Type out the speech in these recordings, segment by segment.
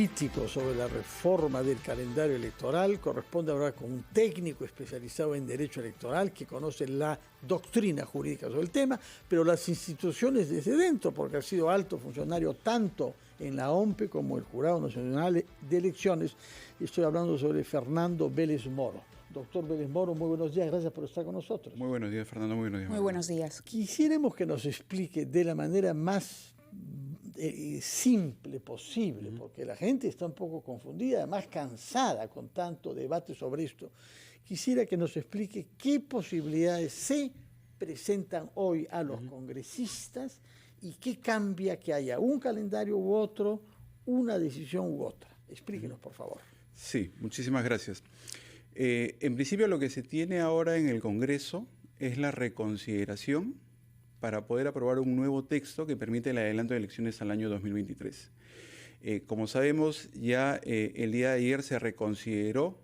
político sobre la reforma del calendario electoral corresponde hablar con un técnico especializado en derecho electoral que conoce la doctrina jurídica sobre el tema, pero las instituciones desde dentro, porque ha sido alto funcionario tanto en la OMPE como el Jurado Nacional de Elecciones. Estoy hablando sobre Fernando Vélez Moro. Doctor Vélez Moro, muy buenos días, gracias por estar con nosotros. Muy buenos días, Fernando, muy buenos días. Muy buenos días. Quisiéramos que nos explique de la manera más simple posible, porque la gente está un poco confundida, además cansada con tanto debate sobre esto. Quisiera que nos explique qué posibilidades se presentan hoy a los congresistas y qué cambia que haya un calendario u otro, una decisión u otra. Explíquenos, por favor. Sí, muchísimas gracias. En principio, lo que se tiene ahora en el Congreso es la reconsideración para poder aprobar un nuevo texto que permite el adelanto de elecciones al año 2023. Como sabemos, ya el día de ayer se reconsideró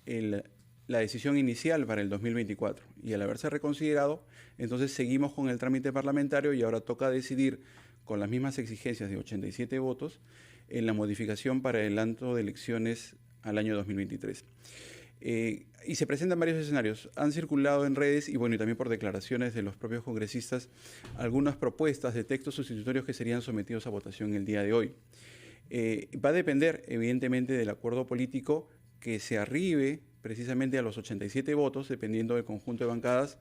la decisión inicial para el 2024 y al haberse reconsiderado, entonces seguimos con el trámite parlamentario y ahora toca decidir con las mismas exigencias de 87 votos en la modificación para el adelanto de elecciones al año 2023. Y se presentan varios escenarios. Han circulado en redes y también por declaraciones de los propios congresistas algunas propuestas de textos sustitutorios que serían sometidos a votación el día de hoy. Va a depender, evidentemente, del acuerdo político que se arribe precisamente a los 87 votos, dependiendo del conjunto de bancadas.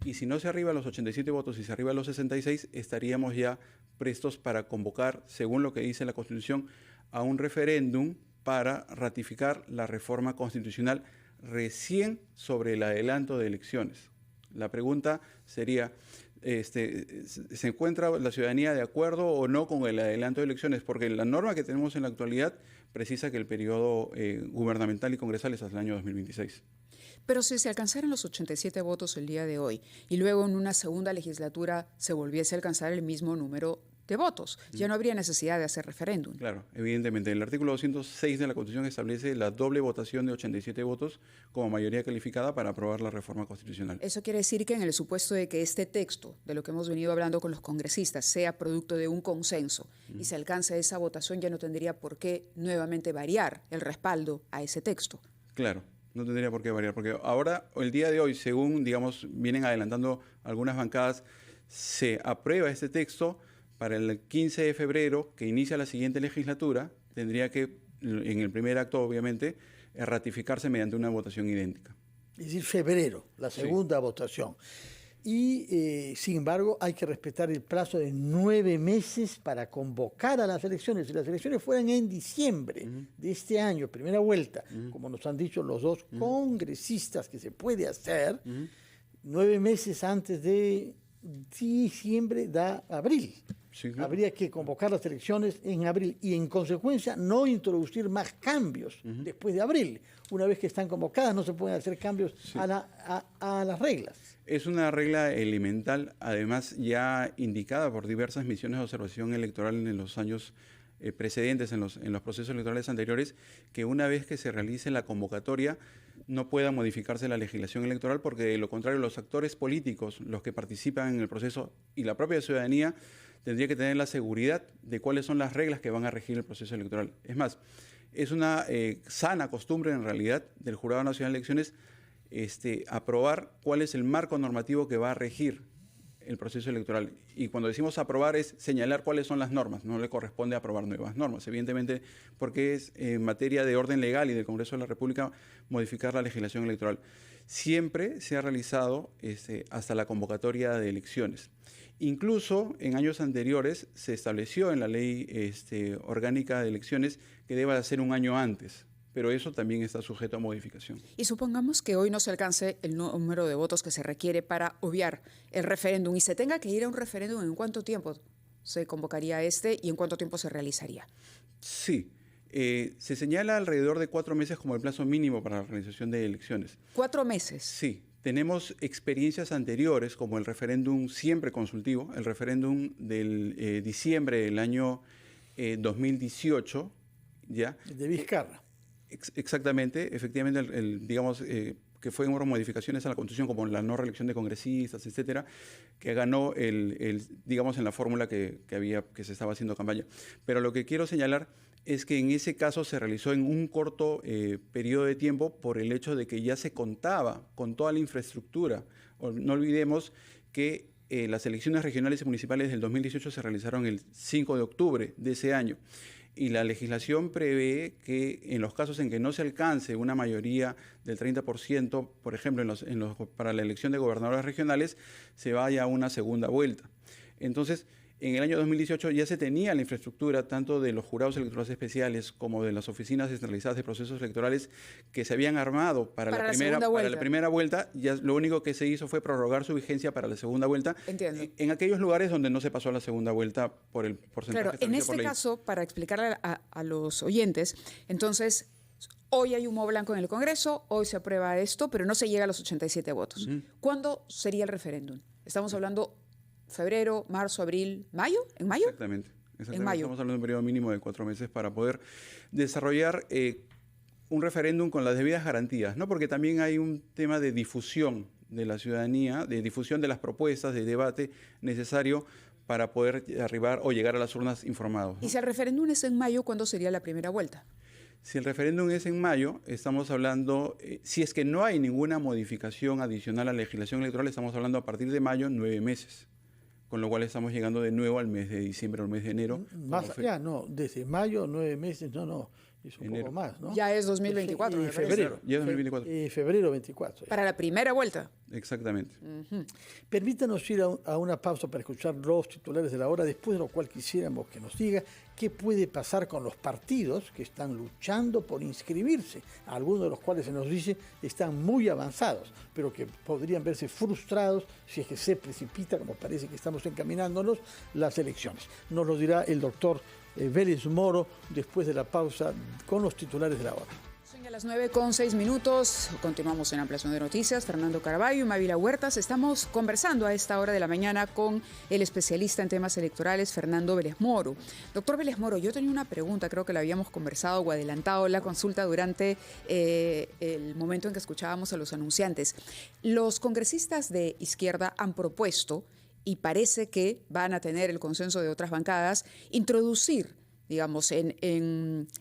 Y si no se arriba a los 87 votos y se arriba a los 66, estaríamos ya prestos para convocar, según lo que dice la Constitución, a un referéndum para ratificar la reforma constitucional recién sobre el adelanto de elecciones. La pregunta sería, ¿se encuentra la ciudadanía de acuerdo o no con el adelanto de elecciones? Porque la norma que tenemos en la actualidad precisa que el periodo gubernamental y congresal es hasta el año 2026. Pero si se alcanzaran los 87 votos el día de hoy y luego en una segunda legislatura se volviese a alcanzar el mismo número de votos, ya no habría necesidad de hacer referéndum. Claro, evidentemente. El artículo 206 de la Constitución establece la doble votación de 87 votos como mayoría calificada para aprobar la reforma constitucional. Eso quiere decir que en el supuesto de que este texto, de lo que hemos venido hablando con los congresistas, sea producto de un consenso y se alcance esa votación, ya no tendría por qué nuevamente variar el respaldo a ese texto. Claro. No tendría por qué variar, porque ahora, el día de hoy, según, vienen adelantando algunas bancadas, se aprueba este texto para el 15 de febrero, que inicia la siguiente legislatura, tendría que, en el primer acto, obviamente, ratificarse mediante una votación idéntica. Es decir, febrero, la segunda votación. Y, sin embargo, hay que respetar el plazo de 9 meses para convocar a las elecciones. Si las elecciones fueran en diciembre de este año, primera vuelta, como nos han dicho los dos congresistas que se puede hacer, 9 meses antes de diciembre da abril. Sí, claro. Habría que convocar las elecciones en abril y, en consecuencia, no introducir más cambios después de abril. Una vez que están convocadas, no se pueden hacer cambios a las reglas. Es una regla elemental, además ya indicada por diversas misiones de observación electoral en los años precedentes, en los procesos electorales anteriores, que una vez que se realice la convocatoria no pueda modificarse la legislación electoral, porque de lo contrario los actores políticos, los que participan en el proceso y la propia ciudadanía, tendría que tener la seguridad de cuáles son las reglas que van a regir el proceso electoral. Es más, es una sana costumbre en realidad del Jurado Nacional de Elecciones aprobar cuál es el marco normativo que va a regir el proceso electoral. Y cuando decimos aprobar es señalar cuáles son las normas. No le corresponde aprobar nuevas normas, evidentemente, porque es materia de orden legal y del Congreso de la República modificar la legislación electoral. Siempre se ha realizado hasta la convocatoria de elecciones. Incluso en años anteriores se estableció en la ley orgánica de elecciones que deba ser un año antes, pero eso también está sujeto a modificación. Y supongamos que hoy no se alcance el número de votos que se requiere para obviar el referéndum y se tenga que ir a un referéndum, ¿en cuánto tiempo se convocaría y en cuánto tiempo se realizaría? Sí, se señala alrededor de 4 meses como el plazo mínimo para la realización de elecciones. ¿4 meses? Sí. Tenemos experiencias anteriores, como el referéndum siempre consultivo, el referéndum del diciembre del año 2018, ¿ya? De Vizcarra. Exactamente, efectivamente, que fueron modificaciones a la Constitución, como la no reelección de congresistas, etcétera, que ganó en la fórmula que se estaba haciendo campaña. Pero lo que quiero señalar es que en ese caso se realizó en un corto periodo de tiempo por el hecho de que ya se contaba con toda la infraestructura. No olvidemos que las elecciones regionales y municipales del 2018 se realizaron el 5 de octubre de ese año. Y la legislación prevé que en los casos en que no se alcance una mayoría del 30%, por ejemplo, para la elección de gobernadores regionales, se vaya a una segunda vuelta. Entonces, en el año 2018 ya se tenía la infraestructura tanto de los jurados electorales especiales como de las oficinas descentralizadas de procesos electorales que se habían armado para la primera vuelta. Ya lo único que se hizo fue prorrogar su vigencia para la segunda vuelta. Entiendo. En aquellos lugares donde no se pasó a la segunda vuelta por el porcentaje. Claro, en este caso, para explicarle a los oyentes, entonces, hoy hay humo blanco en el Congreso, hoy se aprueba esto, pero no se llega a los 87 votos. ¿Cuándo sería el referéndum? Estamos hablando febrero, marzo, abril, mayo, ¿en mayo? Exactamente. En mayo. Estamos hablando de un periodo mínimo de 4 meses para poder desarrollar un referéndum con las debidas garantías, ¿no? Porque también hay un tema de difusión de la ciudadanía, de difusión de las propuestas, de debate necesario para poder arribar o llegar a las urnas informados, ¿no? Y si el referéndum es en mayo, ¿cuándo sería la primera vuelta? Si el referéndum es en mayo, estamos hablando, si es que no hay ninguna modificación adicional a la legislación electoral, estamos hablando a partir de mayo, 9 meses. Con lo cual estamos llegando de nuevo al mes de diciembre o al mes de enero. Más allá, no, desde mayo, 9 meses, no, es un poco más, ¿no? Ya es 2024. En febrero. Ya es 2024. Febrero 24. Para la primera vuelta. Exactamente. Permítanos ir a una pausa para escuchar los titulares de la hora, después de lo cual quisiéramos que nos diga qué puede pasar con los partidos que están luchando por inscribirse, algunos de los cuales se nos dice están muy avanzados, pero que podrían verse frustrados si es que se precipita, como parece que estamos encaminándonos, las elecciones. Nos lo dirá el doctor Vélez Moro después de la pausa con los titulares de la hora. A las 9:06, continuamos en Ampliación de Noticias. Fernando Caraballo y Mávila Huertas. Estamos conversando a esta hora de la mañana con el especialista en temas electorales, Fernando Vélez Moro. Doctor Vélez Moro, yo tenía una pregunta, creo que la habíamos conversado o adelantado la consulta durante el momento en que escuchábamos a los anunciantes. Los congresistas de izquierda han propuesto, y parece que van a tener el consenso de otras bancadas, introducir, digamos, en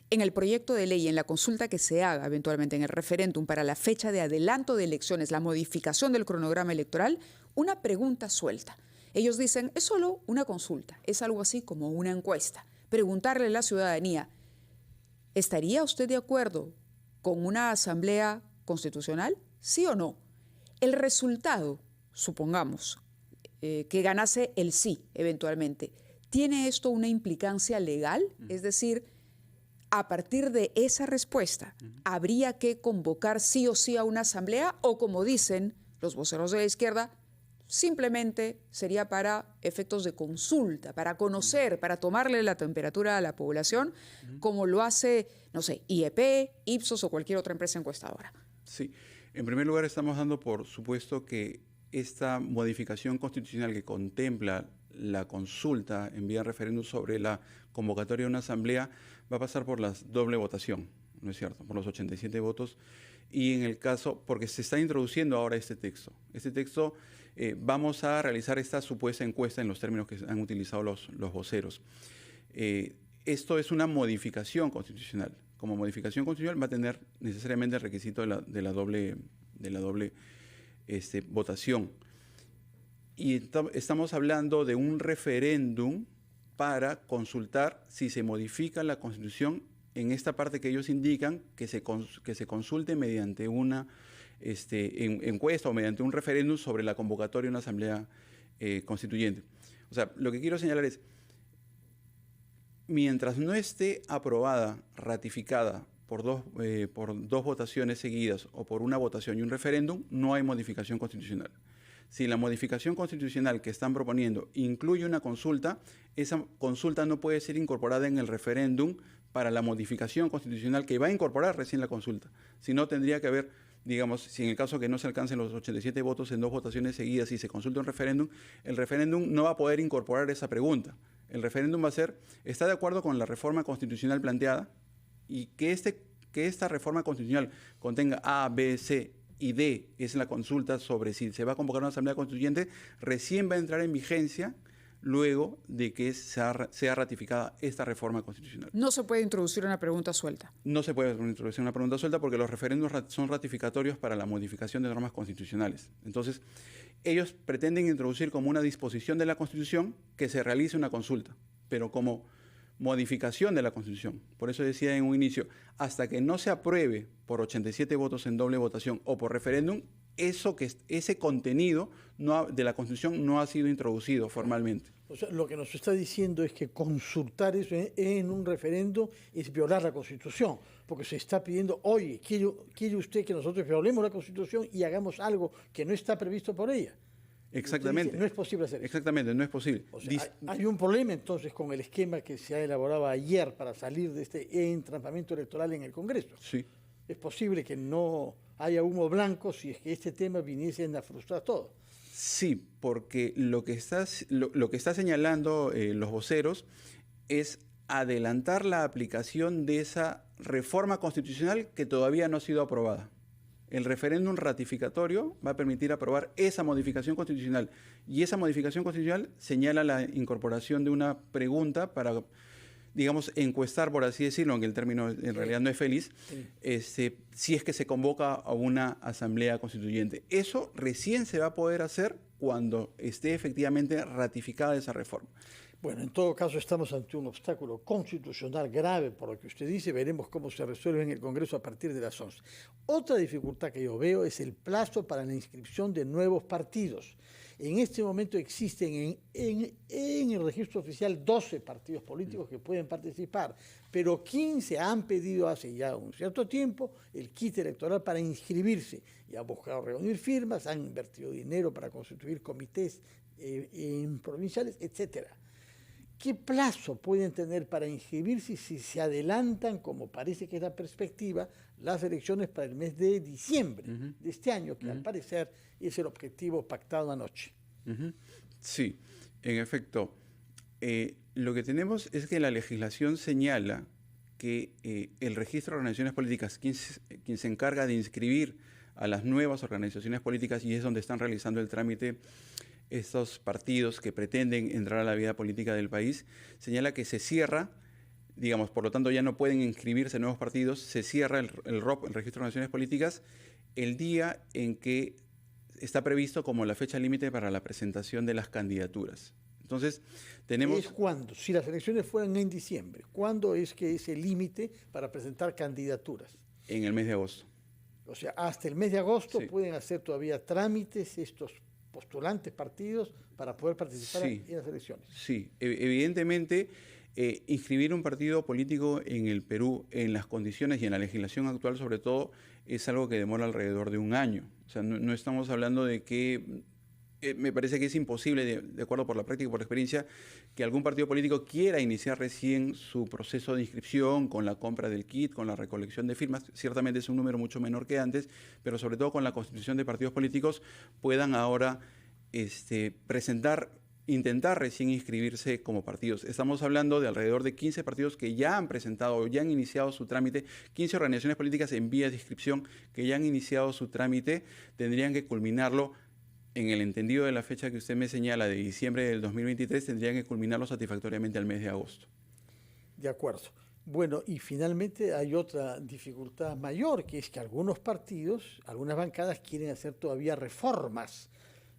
el proyecto de ley, en la consulta que se haga eventualmente en el referéndum para la fecha de adelanto de elecciones, la modificación del cronograma electoral, una pregunta suelta. Ellos dicen, es solo una consulta, es algo así como una encuesta. Preguntarle a la ciudadanía, ¿estaría usted de acuerdo con una asamblea constitucional? ¿Sí o no? El resultado, supongamos, que ganase el sí eventualmente, ¿tiene esto una implicancia legal? Es decir, a partir de esa respuesta, ¿habría que convocar sí o sí a una asamblea? O como dicen los voceros de la izquierda, simplemente sería para efectos de consulta, para conocer, para tomarle la temperatura a la población, como lo hace, no sé, IEP, Ipsos o cualquier otra empresa encuestadora. Sí, en primer lugar estamos dando por supuesto que esta modificación constitucional que contempla la consulta en vía referéndum sobre la convocatoria de una asamblea va a pasar por la doble votación, ¿no es cierto? Por los 87 votos. Y en el caso, porque se está introduciendo ahora este texto. Este texto, vamos a realizar esta supuesta encuesta en los términos que han utilizado los voceros. Esto es una modificación constitucional. Como modificación constitucional va a tener necesariamente el requisito de la doble votación. Y estamos hablando de un referéndum para consultar si se modifica la Constitución en esta parte que ellos indican que se consulte mediante una encuesta o mediante un referéndum sobre la convocatoria de una asamblea constituyente. O sea, lo que quiero señalar es, mientras no esté aprobada, ratificada por dos votaciones seguidas o por una votación y un referéndum, no hay modificación constitucional. Si la modificación constitucional que están proponiendo incluye una consulta, esa consulta no puede ser incorporada en el referéndum para la modificación constitucional que va a incorporar recién la consulta. Si no, tendría que haber, digamos, si en el caso que no se alcancen los 87 votos en dos votaciones seguidas y se consulta un referéndum, el referéndum no va a poder incorporar esa pregunta. El referéndum va a ser, ¿está de acuerdo con la reforma constitucional planteada? Y que esta reforma constitucional contenga A, B, C y D, es la consulta sobre si se va a convocar una asamblea constituyente, recién va a entrar en vigencia luego de que sea ratificada esta reforma constitucional. No se puede introducir una pregunta suelta. No se puede introducir una pregunta suelta porque los referéndums son ratificatorios para la modificación de normas constitucionales. Entonces, ellos pretenden introducir como una disposición de la Constitución que se realice una consulta, pero como modificación de la Constitución. Por eso decía en un inicio, hasta que no se apruebe por 87 votos en doble votación o por referéndum, ese contenido de la Constitución no ha sido introducido formalmente. O sea, lo que nos está diciendo es que consultar eso en un referendo es violar la Constitución, porque se está pidiendo, oye, ¿quiere usted que nosotros violemos la Constitución y hagamos algo que no está previsto por ella? Exactamente. Dice, no es posible hacer eso. Exactamente, no es posible. O sea, hay un problema entonces con el esquema que se ha elaborado ayer para salir de este entrampamiento electoral en el Congreso. Sí. Es posible que no haya humo blanco si es que este tema viniese a frustrar todo. Sí, porque lo que está señalando los voceros es adelantar la aplicación de esa reforma constitucional que todavía no ha sido aprobada. El referéndum ratificatorio va a permitir aprobar esa modificación constitucional y esa modificación constitucional señala la incorporación de una pregunta para, digamos, encuestar, por así decirlo, aunque el término en realidad no es feliz, si es que se convoca a una asamblea constituyente. Eso recién se va a poder hacer cuando esté efectivamente ratificada esa reforma. Bueno, en todo caso estamos ante un obstáculo constitucional grave, por lo que usted dice, veremos cómo se resuelve en el Congreso a partir de las 11. Otra dificultad que yo veo es el plazo para la inscripción de nuevos partidos. En este momento existen en el registro oficial 12 partidos políticos que pueden participar, pero 15 han pedido hace ya un cierto tiempo el kit electoral para inscribirse y han buscado reunir firmas, han invertido dinero para constituir comités provinciales, etcétera. ¿Qué plazo pueden tener para inscribirse si se adelantan, como parece que es la perspectiva, las elecciones para el mes de diciembre de este año, que al parecer es el objetivo pactado anoche? Sí, en efecto. Lo que tenemos es que la legislación señala que el registro de organizaciones políticas, quien se encarga de inscribir a las nuevas organizaciones políticas, y es donde están realizando el trámite estos partidos que pretenden entrar a la vida política del país, señala que se cierra, digamos, por lo tanto ya no pueden inscribirse nuevos partidos, se cierra el ROP, el Registro de Organizaciones Políticas, el día en que está previsto como la fecha límite para la presentación de las candidaturas. Entonces, tenemos... ¿Es cuándo? Si las elecciones fueran en diciembre, ¿cuándo es que es el límite para presentar candidaturas? En el mes de agosto. O sea, hasta el mes de agosto Sí. pueden hacer todavía trámites estos postulantes partidos para poder participar Sí. en las elecciones. Sí, evidentemente inscribir un partido político en el Perú en las condiciones y en la legislación actual sobre todo es algo que demora alrededor de un año. O sea, no estamos hablando de que me parece que es imposible, de acuerdo por la práctica y por la experiencia, que algún partido político quiera iniciar recién su proceso de inscripción con la compra del kit, con la recolección de firmas. Ciertamente es un número mucho menor que antes, pero sobre todo con la constitución de partidos políticos puedan ahora intentar recién inscribirse como partidos. Estamos hablando de alrededor de 15 partidos que ya han presentado o ya han iniciado su trámite, 15 organizaciones políticas en vías de inscripción que ya han iniciado su trámite, tendrían que culminarlo en el entendido de la fecha que usted me señala, de diciembre del 2023, tendrían que culminarlo satisfactoriamente al mes de agosto. De acuerdo. Bueno, y finalmente hay otra dificultad mayor, que es que algunos partidos, algunas bancadas quieren hacer todavía reformas.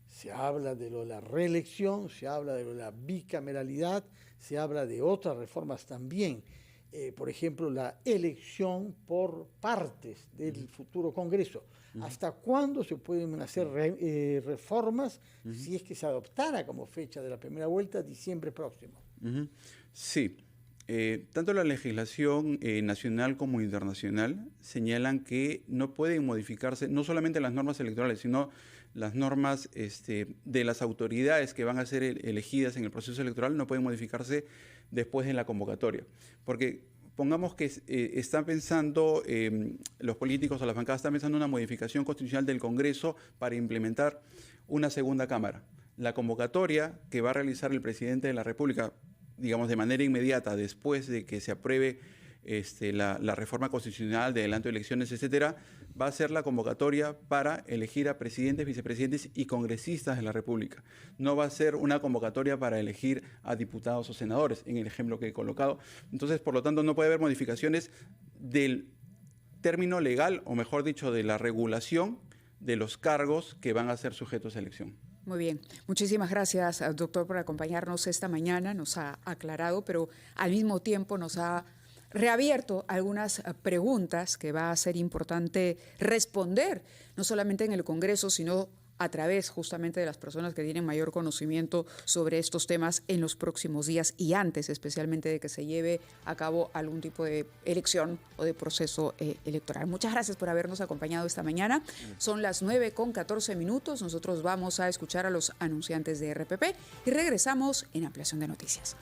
Se habla de la reelección, se habla de la bicameralidad, se habla de otras reformas también. Por ejemplo, la elección por partes del futuro Congreso. ¿Hasta cuándo se pueden hacer reformas si es que se adoptara como fecha de la primera vuelta diciembre próximo? Sí. Tanto la legislación nacional como internacional señalan que no pueden modificarse no solamente las normas electorales, sino las normas de las autoridades que van a ser elegidas en el proceso electoral no pueden modificarse después de la convocatoria. Porque pongamos que están pensando, los políticos o las bancadas están pensando en una modificación constitucional del Congreso para implementar una segunda Cámara. La convocatoria que va a realizar el presidente de la República, digamos de manera inmediata, después de que se apruebe la reforma constitucional de adelanto de elecciones, etcétera, va a ser la convocatoria para elegir a presidentes, vicepresidentes y congresistas de la República. No va a ser una convocatoria para elegir a diputados o senadores, en el ejemplo que he colocado. Entonces, por lo tanto, no puede haber modificaciones del término legal, o mejor dicho, de la regulación de los cargos que van a ser sujetos a elección. Muy bien. Muchísimas gracias, doctor, por acompañarnos esta mañana. Nos ha aclarado, pero al mismo tiempo nos ha reabierto algunas preguntas que va a ser importante responder, no solamente en el Congreso, sino a través justamente de las personas que tienen mayor conocimiento sobre estos temas en los próximos días y antes, especialmente de que se lleve a cabo algún tipo de elección o de proceso electoral. Muchas gracias por habernos acompañado esta mañana. Son las 9:14. Nosotros vamos a escuchar a los anunciantes de RPP y regresamos en Ampliación de Noticias.